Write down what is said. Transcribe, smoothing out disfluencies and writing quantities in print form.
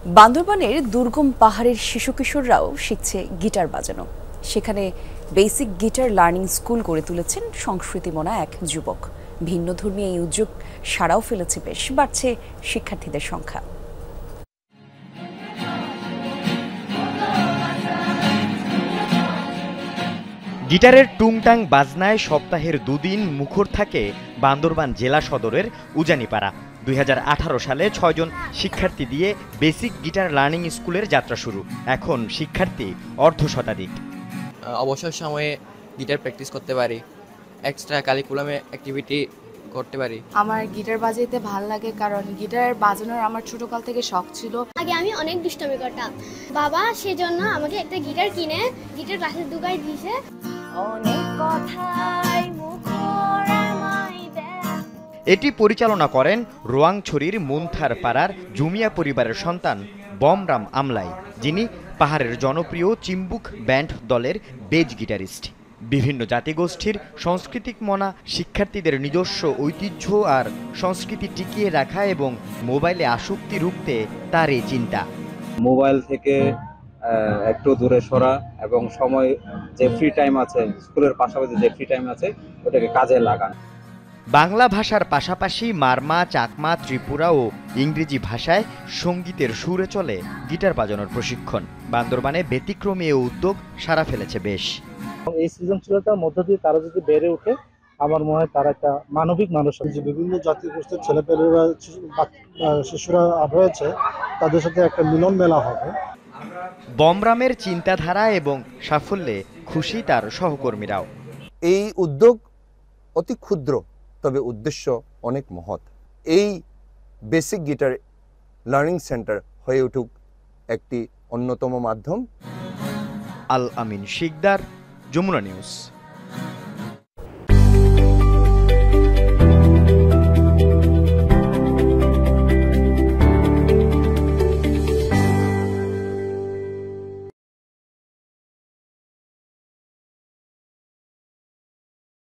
বান্দরবানের দুর্গম পাহাড়ের শিশু কিশোররাও শিখছে গিটার বাজানো। সেখানে বেসিক গিটার লার্নিং স্কুল গড়ে তুলেছেন সংস্কৃতিমনা এক যুবক। ভিন্নধর্মী এই উদ্যোগ সাড়াও ফেলেছে, বেশ বাড়ছে শিক্ষার্থীদের সংখ্যা। গিটারের টুংটাং বাজনায় সপ্তাহের দুদিন মুখর থাকে বান্দরবান জেলা সদরের উজানিপাড়া। 2018 সালে 6 জন শিক্ষার্থী দিয়ে বেসিক গিটার লার্নিং স্কুলের যাত্রা শুরু। এখন শিক্ষার্থী অর্ধশতাধিক। অবসর সময়ে গিটার প্র্যাকটিস করতে পারি, এক্সট্রা কারিকুলামে অ্যাক্টিভিটি করতে পারি। আমার গিটার বাজাইতে ভাল লাগে, কারণ গিটার বাজানোর আমার ছোটকাল থেকে শখ ছিল। আগে আমি অনেক দুষ্টামি করতাম, বাবা সেজন্য আমাকে একটা গিটার কিনে গিটার ক্লাসে ঢুকাই দিয়েছে। এটি পরিচালনা করেন রোয়াংছড়ির মুনথার পাড়ার জুমিয়া পরিবারের সন্তান বমরাম আমলাই, যিনি পাহাড়ের জনপ্রিয় চিম্বুক ব্যান্ড দলের বেজ গিটারিস্ট। বিভিন্ন জাতিগোষ্ঠীর সাংস্কৃতিক মনা, শিক্ষার্থীদের নিজস্ব ঐতিহ্য আর সংস্কৃতি টিকিয়ে রাখা এবং মোবাইলে আসক্তি রুখতে তার এই চিন্তা। মোবাইল থেকে একটু দূরে সরা এবং সময় যে ফ্রি টাইম আছে, স্কুলের পাশাপাশি যে ফ্রি টাইম আছে ওটাকে কাজে লাগান। বাংলা ভাষার পাশাপাশি মারমা, চাকমা, ত্রিপুরা ও ইংরেজি ভাষায় সঙ্গীতের সুরে চলে গিটার বাজানোর প্রশিক্ষণ। বান্দরবানে ব্যতিক্রমী এ উদ্যোগ সাড়া ফেলেছে বেশ। এই সৃজনশীলতার মধ্য দিয়ে তারা যদি বেড়ে ওঠে, আমার মনে হয় তারা একটা মানবিক মানুষ। যে বিভিন্ন জাতিগোষ্ঠীর ছেলেপেলেরা, শিশুরা রয়েছে, তাদের সাথে একটা মিলন মেলা হবে। বমরামের চিন্তাধারা এবং সাফল্যে খুশি তার সহকর্মীরাও। এই উদ্যোগ অতি ক্ষুদ্র, তবে উদ্দেশ্য অনেক মহৎ। এই বেসিক গিটার লার্নিং সেন্টার হয়ে উঠুক একটি অন্যতম মাধ্যম। আল আমিন শিকদার, যমুনা নিউজ।